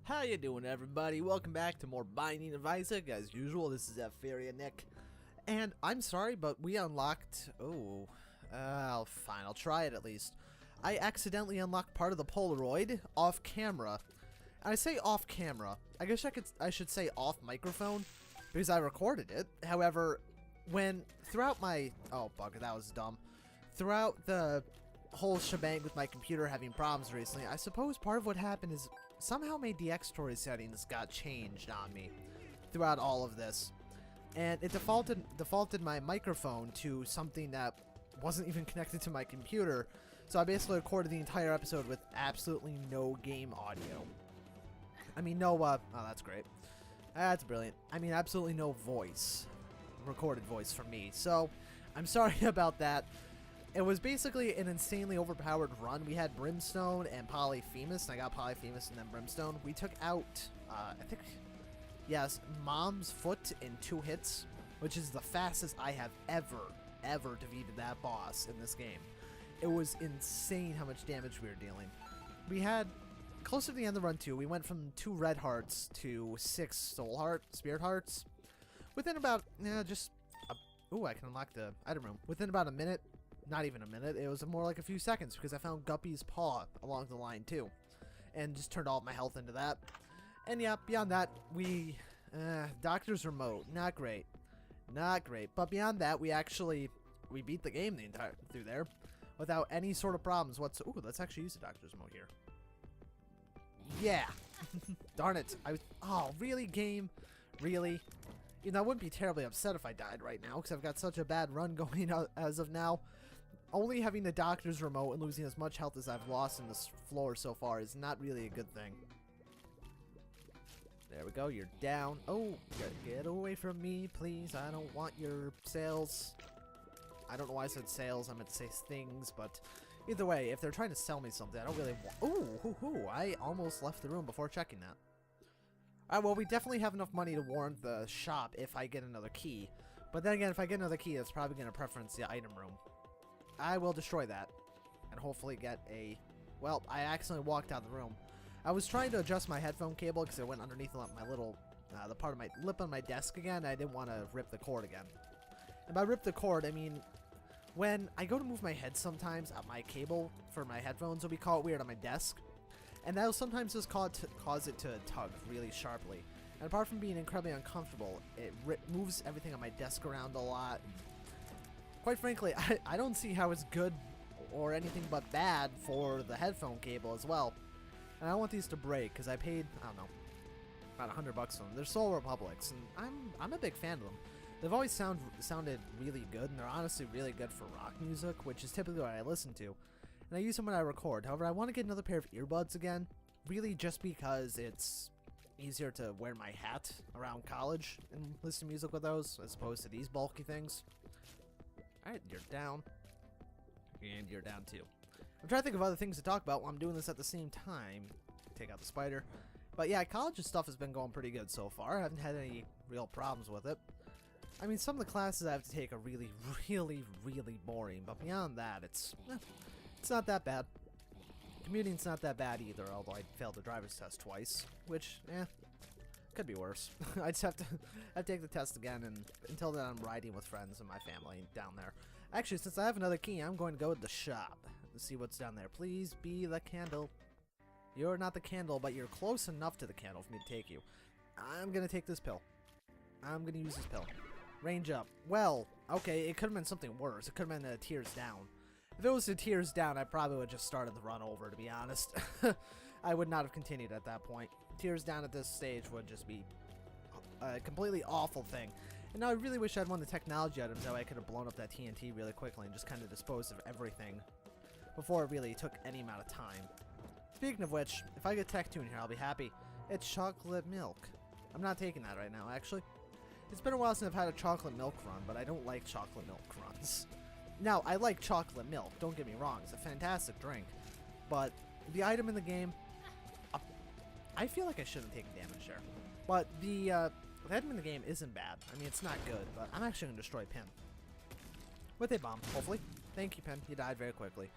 How you doing, everybody? Welcome back to more Binding of Isaac. As usual, this is ZephyrianNick. And I'm sorry, but we unlocked... fine, I'll try it at least. I accidentally unlocked part of the Polaroid off camera. And I say off camera. I guess I should say off microphone, because I recorded it. However, throughout my... Oh, bugger, that was dumb. Throughout the whole shebang with my computer having problems recently, I suppose part of what happened is somehow my DxTory settings got changed on me throughout all of this. And it defaulted my microphone to something that wasn't even connected to my computer. So I basically recorded the entire episode with absolutely no game audio. I mean, no, oh, that's great. That's brilliant. I mean, absolutely no voice. Recorded voice from me. So, I'm sorry about that. It was basically an insanely overpowered run. We had Brimstone and Polyphemus, and I got Polyphemus and then Brimstone. We took out, I think, yes, Mom's Foot in 2 hits, which is the fastest I have ever defeated that boss in this game. It was insane how much damage we were dealing. We had, closer to the end of the run too, we went from 2 red hearts to 6 spirit hearts. Within about, ooh, I can unlock the item room. Within about a minute. Not even a minute, it was more like a few seconds because I found Guppy's paw along the line too. And just turned all of my health into that. And yeah, beyond that, Doctor's Remote, not great. Not great. But beyond that, we beat the game through there without any sort of problems whatsoever. Ooh, let's actually use the Doctor's Remote here. Yeah. Darn it. Oh, really, game? Really? You know, I wouldn't be terribly upset if I died right now because I've got such a bad run going as of now. Only having the Doctor's Remote and losing as much health as I've lost in this floor so far is not really a good thing. There we go, you're down. Oh, get away from me, please. I don't want your sales. I don't know why I said sales, I meant to say things, but either way, if they're trying to sell me something, I don't really want... I almost left the room before checking that. Alright, well, we definitely have enough money to warrant the shop if I get another key. But then again, if I get another key, that's probably going to preference the item room. I will destroy that and hopefully get a... Well, I accidentally walked out of the room. I was trying to adjust my headphone cable because it went underneath my little... the part of my lip on my desk again. I didn't want to rip the cord again. And by rip the cord, I mean... When I go to move my head sometimes, my cable for my headphones will be caught weird on my desk. And that will sometimes just cause it to tug really sharply. And apart from being incredibly uncomfortable, it moves everything on my desk around a lot. Quite frankly, I don't see how it's good or anything but bad for the headphone cable as well. And I want these to break because I paid, I don't know, about $100 for them. They're Soul Republics, and I'm a big fan of them. They've always sounded really good, and they're honestly really good for rock music, which is typically what I listen to. And I use them when I record. However, I want to get another pair of earbuds again, really just because it's easier to wear my hat around college and listen to music with those as opposed to these bulky things. Alright, you're down. And you're down too. I'm trying to think of other things to talk about while I'm doing this at the same time. Take out the spider. But yeah, college stuff has been going pretty good so far. I haven't had any real problems with it. I mean, some of the classes I have to take are really boring. But beyond that, it's not that bad. Commuting's not that bad either, although I failed the driver's test twice. Which, could be worse. I just have to take the test again, and until then I'm riding with friends and my family down there. Actually, since I have another key, I'm going to go to the shop to see what's down there. Please be the candle. You're not the candle, but you're close enough to the candle for me to take you. I'm going to take this pill. I'm going to use this pill. Range up. Well, okay, it could have been something worse. It could have been the tears down. If it was the tears down, I probably would have just started the run over, to be honest. I would not have continued at that point. Tears down at this stage would just be a completely awful thing. And now I really wish I had one of the technology items, that way I could have blown up that TNT really quickly and just kind of disposed of everything before it really took any amount of time. Speaking of which, if I get Tech 2 in here, I'll be happy. It's chocolate milk. I'm not taking that right now, actually. It's been a while since I've had a chocolate milk run, but I don't like chocolate milk runs. Now, I like chocolate milk, don't get me wrong. It's a fantastic drink. But the item in the game... I feel like I shouldn't take damage there. But the item in the game isn't bad. I mean, it's not good, but I'm actually going to destroy Pin. With a bomb, hopefully. Thank you, Pin. You died very quickly.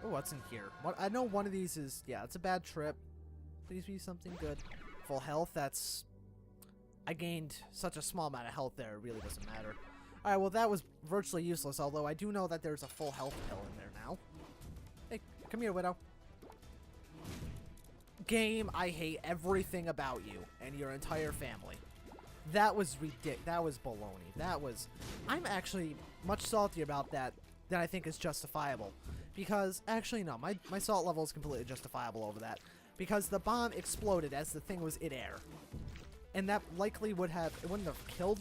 Oh, what's in here? I know one of these is... Yeah, it's a bad trip. Please be something good. full health. That's... I gained such a small amount of health there, it really doesn't matter. Alright, well that was virtually useless, although I do know that there's a full health pill in there now. Hey, come here, Widow. Game, I hate everything about you and your entire family. That was ridiculous. That was baloney. That was... I'm actually much saltier about that than I think is justifiable. Because, actually no, my salt level is completely justifiable over that. Because the bomb exploded as the thing was in air. And that likely would have... It wouldn't have killed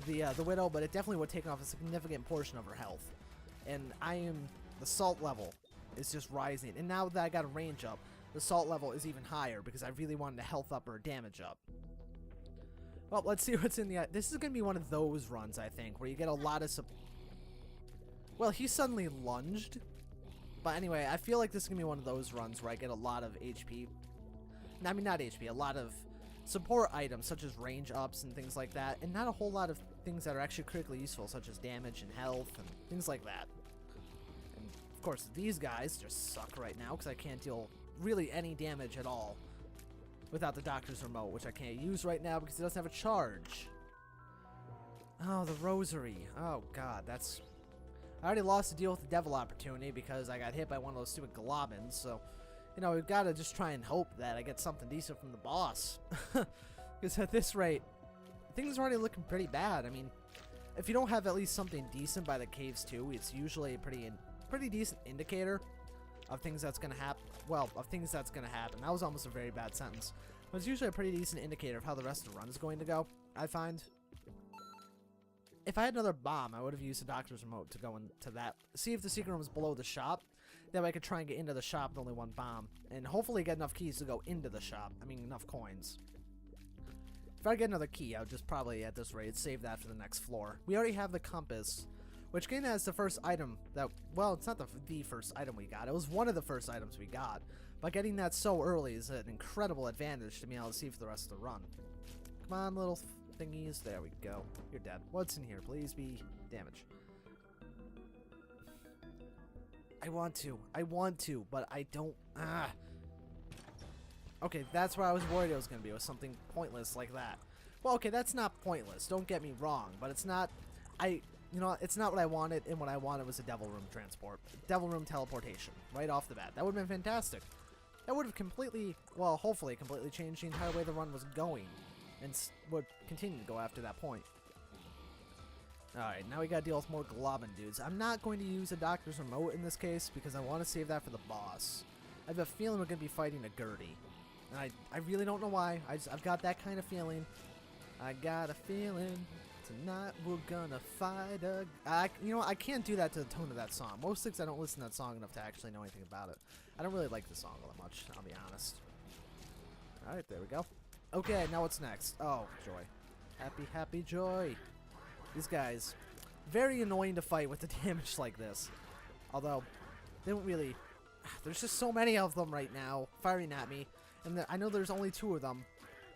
the Widow, but it definitely would have taken off a significant portion of her health. And the salt level is just rising. And now that I got a range up, the salt level is even higher because I really wanted to health up or damage up. Well, let's see what's in the... This is going to be one of those runs, I think, where you get a lot of... Well, he suddenly lunged. But anyway, I feel like this is going to be one of those runs where I get a lot of HP. I mean, not HP, a lot of support items, such as range ups and things like that. And not a whole lot of things that are actually critically useful, such as damage and health and things like that. And, of course, these guys just suck right now because I can't deal really any damage at all without the doctor's remote, which I can't use right now because it doesn't have a charge. Oh, the rosary. Oh, God, that's... I already lost the deal with the devil opportunity because I got hit by one of those stupid globins, so... You know, we've got to just try and hope that I get something decent from the boss. Because at this rate, things are already looking pretty bad. I mean, if you don't have at least something decent by the caves too, it's usually a pretty decent indicator of things that's going to happen. Well, of things that's going to happen. That was almost a very bad sentence. But it's usually a pretty decent indicator of how the rest of the run is going to go, I find. If I had another bomb, I would have used the doctor's remote to go into that. See if the secret room is below the shop. That way I could try and get into the shop with only one bomb. And hopefully get enough keys to go into the shop. I mean, enough coins. If I get another key, I would just probably, at this rate, save that for the next floor. We already have the compass, which came as the first item that... Well, it's not the first item we got. It was one of the first items we got. But getting that so early is an incredible advantage to be able to see for the rest of the run. Come on, little thingies. There we go. You're dead. What's in here? Please be damage. I want to, but I don't. Okay, that's where I was worried it was going to be, was something pointless like that. Well, okay, that's not pointless, don't get me wrong, but it's not, you know, it's not what I wanted, and what I wanted was a devil room transport. Devil room teleportation, right off the bat. That would have been fantastic. That would have completely, well, hopefully completely changed the entire way the run was going, and would continue to go after that point. Alright, now we gotta deal with more globin dudes. I'm not going to use a doctor's remote in this case because I want to save that for the boss. I have a feeling we're going to be fighting a Gertie. And I really don't know why. I've got that kind of feeling. I got a feeling tonight we're gonna fight a... you know what, I can't do that to the tone of that song. Most things I don't listen to that song enough to actually know anything about it. I don't really like the song all that much, I'll be honest. Alright, there we go. Okay, now what's next? Oh, joy. Happy, happy joy. These guys, very annoying to fight with the damage like this. Although, they don't really... There's just so many of them right now, firing at me. And I know there's only 2 of them,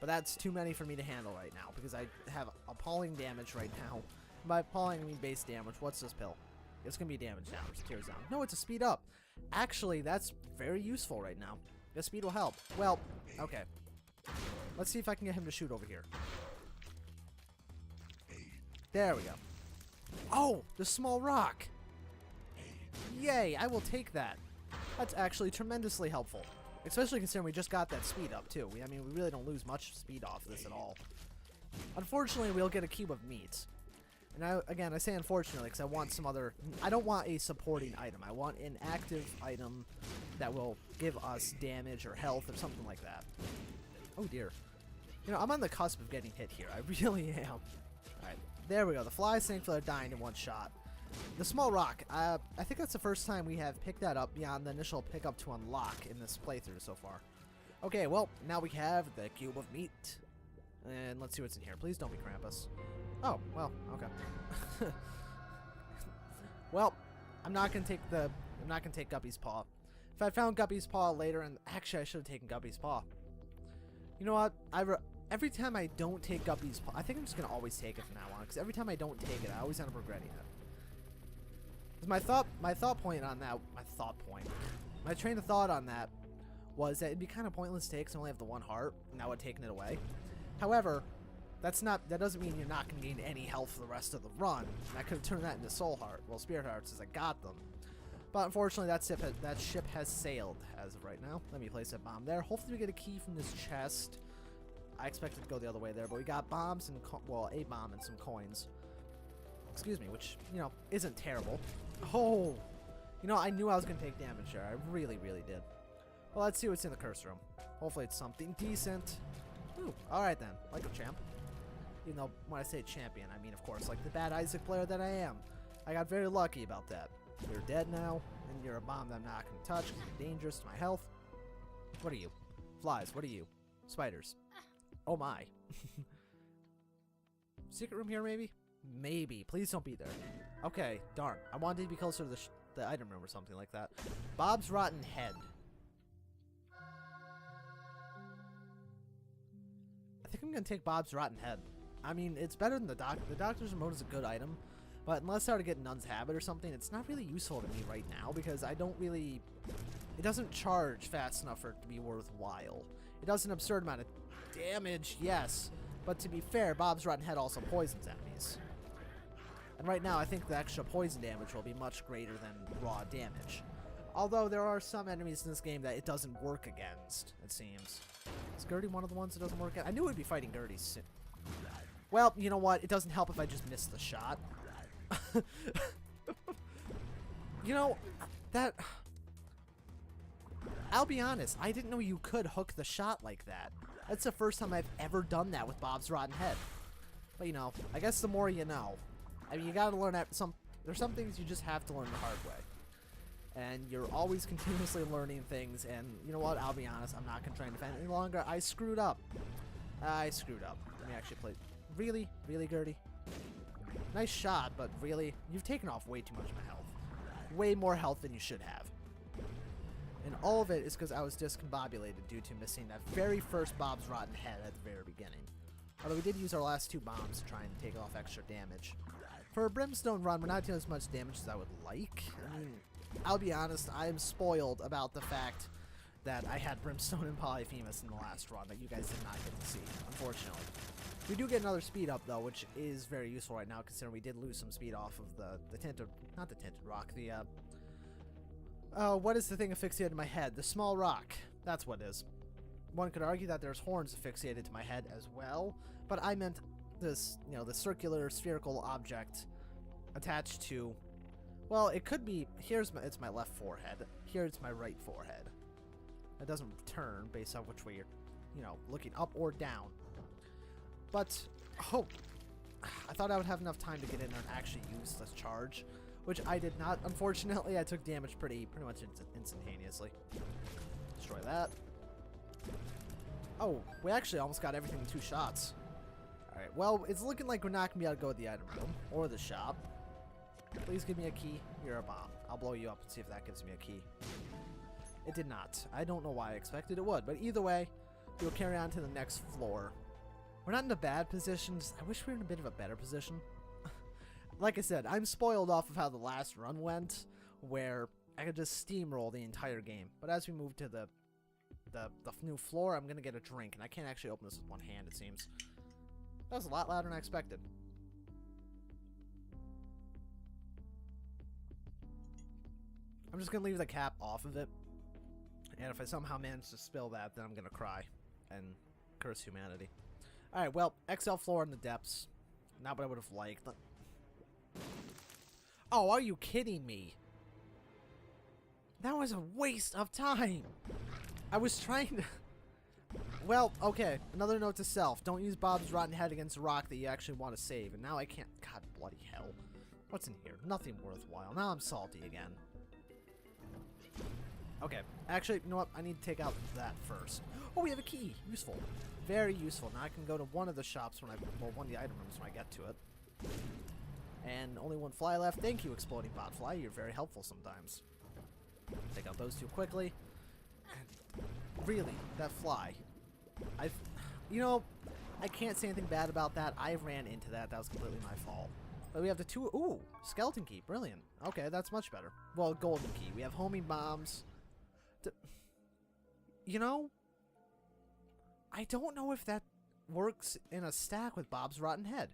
but that's too many for me to handle right now, because I have appalling damage right now. By appalling, I mean base damage. What's this pill? It's going to be damage down. It's tears down. No, it's a speed up. Actually, that's very useful right now. The speed will help. Well, okay. Let's see if I can get him to shoot over here. There we go. Oh, the small rock. Yay, I will take that. That's actually tremendously helpful. Especially considering we just got that speed up, too. I mean, we really don't lose much speed off this at all. Unfortunately, we'll get a cube of meat. And again, I say unfortunately because I want some other... I don't want a supporting item. I want an active item that will give us damage or health or something like that. Oh, dear. You know, I'm on the cusp of getting hit here. I really am. Alright, there we go. The flies thankfully are dying in one shot. The small rock, I think that's the first time we have picked that up beyond the initial pickup to unlock in this playthrough so far. Okay, well, now we have the cube of meat. And let's see what's in here. Please don't be Krampus. Oh, well, okay. Well, I'm not gonna take Guppy's paw. If I found Guppy's paw later, and actually I should have taken Guppy's paw. You know what? Every time I don't take Guppy's paw, I think I'm just gonna always take it from now on, because every time I don't take it, I always end up regretting it. My train of thought on that was that it'd be kind of pointless to take because I only have the 1 heart, and that would have taken it away. However, that doesn't mean you're not going to gain any health for the rest of the run. I could have turned that into soul heart, well, spirit hearts, as I got them. But unfortunately, that ship has sailed as of right now. Let me place a bomb there. Hopefully we get a key from this chest. I expected to go the other way there, but we got bombs and, well, a bomb and some coins. Excuse me, which, you know, isn't terrible. Oh! You know, I knew I was going to take damage there. I really, really did. Well, let's see what's in the curse room. Hopefully it's something decent. Ooh, alright then. Like a champ. Even though, when I say champion, I mean, of course, like the bad Isaac player that I am. I got very lucky about that. You're dead now, and you're a bomb that I'm not going to touch because you're dangerous to my health. What are you? Flies, what are you? Spiders. Oh my. Secret room here, maybe? Maybe. Please don't be there. Okay, darn. I wanted to be closer to the item room or something like that. Bob's Rotten Head. I think I'm going to take Bob's Rotten Head. I mean, it's better than the Doctor. The Doctor's Remote is a good item, but unless I were to get Nun's Habit or something, it's not really useful to me right now because I don't really... It doesn't charge fast enough for it to be worthwhile. It does an absurd amount of damage, yes, but to be fair, Bob's Rotten Head also poisons enemies. And right now, I think the extra poison damage will be much greater than raw damage. Although there are some enemies in this game that it doesn't work against, it seems. Is Gertie one of the ones that doesn't work against? I knew we'd be fighting Gertie soon. Well, you know what? It doesn't help if I just miss the shot. You know, that... I'll be honest, I didn't know you could hook the shot like that. That's the first time I've ever done that with Bob's Rotten Head. But, you know, I guess the more you know. I mean, you gotta learn there's some things you just have to learn the hard way. And you're always continuously learning things, and you know what, I'll be honest, I'm not gonna try and defend any longer. I screwed up. I screwed up. Let me actually play. Really? Really, Gertie? Nice shot, but really? You've taken off way too much of my health. Way more health than you should have. And all of it is because I was discombobulated due to missing that very first Bob's Rotten Head at the very beginning. Although we did use our last 2 bombs to try and take off extra damage. For a Brimstone run, we're not doing as much damage as I would like. I mean, I'll be honest, I am spoiled about the fact that I had Brimstone and Polyphemus in the last run that you guys did not get to see, unfortunately. We do get another speed up, though, which is very useful right now, considering we did lose some speed off of the tinted, not the tinted rock, the, what is the thing asphyxiated to my head? The small rock. That's what it is. One could argue that there's horns asphyxiated to my head as well, but I meant this, you know, the circular spherical object attached to, well, it could be, it's my left forehead, here it's my right forehead. It doesn't turn based on which way you're, you know, looking up or down. But, oh, I thought I would have enough time to get in there and actually use this charge, which I did not. Unfortunately, I took damage pretty much instantaneously. Destroy that. Oh, we actually almost got everything in 2 shots. Alright, well, it's looking like we're not going to be able to go to the item room or the shop. Please give me a key. You're a bomb. I'll blow you up and see if that gives me a key. It did not. I don't know why I expected it would, but either way, we'll carry on to the next floor. We're not in a bad position. I wish we were in a bit of a better position. Like I said, I'm spoiled off of how the last run went, where I could just steamroll the entire game. But as we move to the new floor, I'm going to get a drink, and I can't actually open this with one hand, it seems. That was a lot louder than I expected. I'm just going to leave the cap off of it, and if I somehow manage to spill that, then I'm going to cry and curse humanity. Alright, well, XL floor in the depths. Not what I would have liked. Oh, are you kidding me? That was a waste of time. I was trying to... Well, okay. Another note to self. Don't use Bob's Rotten Head against a rock that you actually want to save. And now I can't... God bloody hell. What's in here? Nothing worthwhile. Now I'm salty again. Okay. Actually, you know what? I need to take out that first. Oh, we have a key. Useful. Very useful. Now I can go to one of the shops when well, one of the item rooms when I get to it. And only 1 fly left. Thank you, Exploding Botfly. You're very helpful sometimes. Take out those 2 quickly. And really, that fly. You know, I can't say anything bad about that. I ran into that. That was completely my fault. But we have the 2... Ooh, skeleton key. Brilliant. Okay, that's much better. Well, golden key. We have homing bombs. You know, I don't know if that works in a stack with Bob's Rotten Head.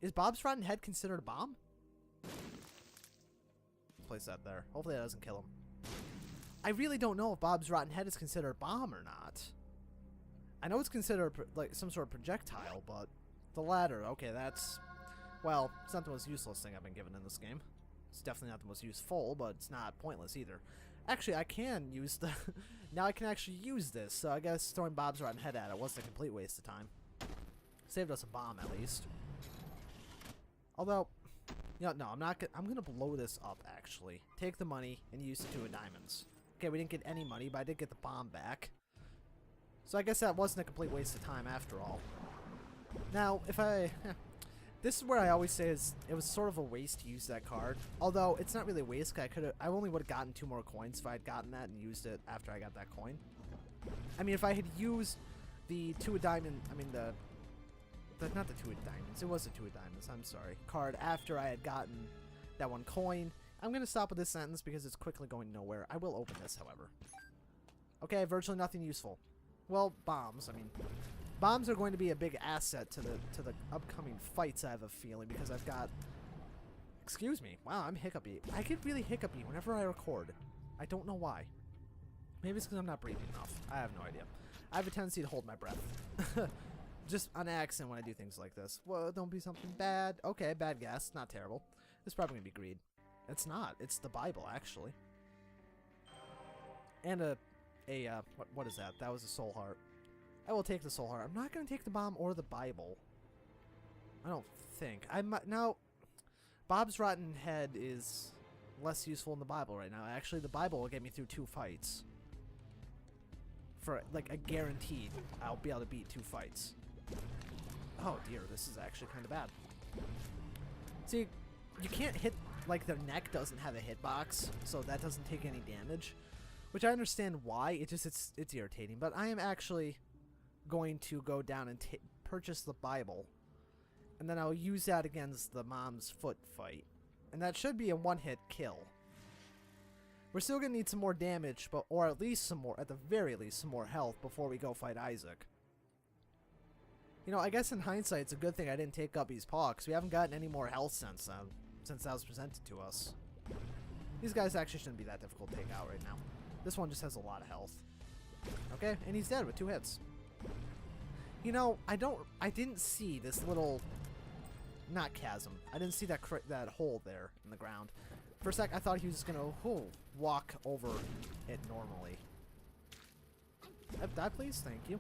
Is Bob's Rotten Head considered a bomb? Place that there. Hopefully that doesn't kill him. I really don't know if Bob's Rotten Head is considered a bomb or not. I know it's considered like some sort of projectile, but the latter, okay, that's... Well, it's not the most useless thing I've been given in this game. It's definitely not the most useful, but it's not pointless either. Actually, I can use the... now I can actually use this, so I guess throwing Bob's Rotten Head at it wasn't a complete waste of time. Saved us a bomb, at least. Although, you know, no, I'm not gonna... I'm gonna blow this up, actually. Take the money and use the 2 of diamonds. Okay, we didn't get any money, but I did get the bomb back. So I guess that wasn't a complete waste of time after all. Now, if I... This is where I always say is it was sort of a waste to use that card. Although, it's not really a waste, because I only would have gotten 2 more coins if I had gotten that and used it after I got that coin. I mean, if I had used the 2 of diamond... I mean, not the 2 of diamonds. It was the 2 of diamonds, I'm sorry. Card after I had gotten that 1 coin. I'm going to stop with this sentence because it's quickly going nowhere. I will open this, however. Okay, virtually nothing useful. Well, bombs. I mean, bombs are going to be a big asset to the upcoming fights, I have a feeling, because I've got... Excuse me. Wow, I'm hiccupy. I get really hiccupy whenever I record. I don't know why. Maybe it's because I'm not breathing enough. I have no idea. I have a tendency to hold my breath. Just on accident when I do things like this. Well, don't be something bad. Okay, bad guess. Not terrible. It's probably going to be greed. It's not. It's the Bible, actually. And what is that? That was a soul heart. I will take the soul heart. I'm not going to take the bomb or the Bible. I don't think. Now, Bob's Rotten Head is less useful in the Bible right now. Actually, the Bible will get me through 2 fights. For, like, a guaranteed I'll be able to beat 2 fights. Oh, dear. This is actually kind of bad. See, you can't hit... Like, their neck doesn't have a hitbox, so that doesn't take any damage. Which I understand why, it's irritating. But I am actually going to go down and purchase the Bible. And then I'll use that against the mom's foot fight. And that should be a 1-hit kill. We're still going to need some more damage, or at least some more, at the very least, some more health before we go fight Isaac. You know, I guess in hindsight, it's a good thing I didn't take Guppy's paw, because we haven't gotten any more health since that was presented to us. These guys actually shouldn't be that difficult to take out right now. This one just has a lot of health. Okay, and he's dead with 2 hits. You know, I didn't see this little, not chasm. I didn't see that hole there in the ground. For a sec, I thought he was just gonna walk over it normally. Die, please, thank you.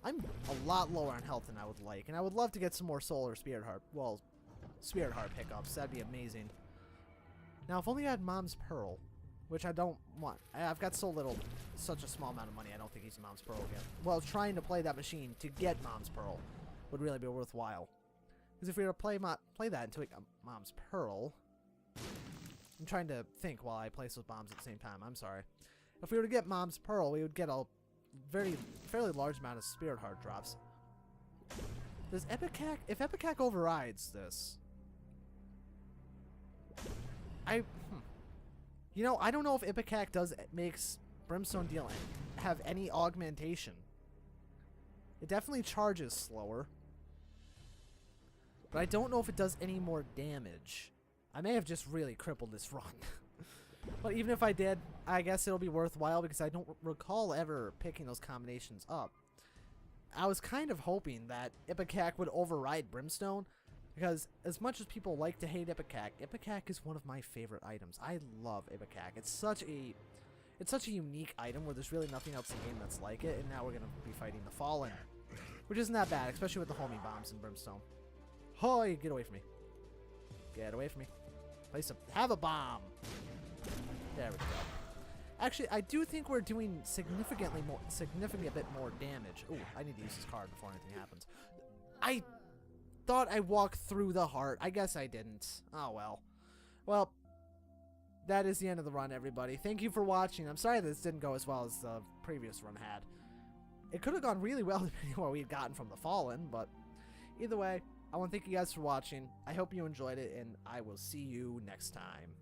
I'm a lot lower on health than I would like, and I would love to get some more soul or spirit heart. Well, spirit heart pickups. That'd be amazing. Now, if only I had Mom's Pearl, which I don't want. I've got such a small amount of money, I don't think he's Mom's Pearl yet. Well, trying to play that machine to get Mom's Pearl would really be worthwhile. Because if we were to play that until we got Mom's Pearl... I'm trying to think while I place those bombs at the same time. I'm sorry. If we were to get Mom's Pearl, we would get a fairly large amount of spirit heart drops. Does Ipecac... If Ipecac overrides this... You know, I don't know if Ipecac makes Brimstone Deal have any augmentation. It definitely charges slower. But I don't know if it does any more damage. I may have just really crippled this run. But even if I did, I guess it'll be worthwhile because I don't recall ever picking those combinations up. I was kind of hoping that Ipecac would override Brimstone, because as much as people like to hate Ipecac, Ipecac is one of my favorite items. I love Ipecac. It's such a unique item where there's really nothing else in the game that's like it, and now we're going to be fighting the Fallen, which isn't that bad, especially with the homing bombs in Brimstone. Hoy, get away from me. Get away from me. Have a bomb. There we go. Actually, I do think we're doing significant bit more damage. Ooh, I need to use this card before anything happens. I thought I walked through the heart. I guess I didn't. Oh, well. Well, that is the end of the run, everybody. Thank you for watching. I'm sorry this didn't go as well as the previous run had. It could have gone really well depending on what we had gotten from the Fallen, but either way, I want to thank you guys for watching. I hope you enjoyed it, and I will see you next time.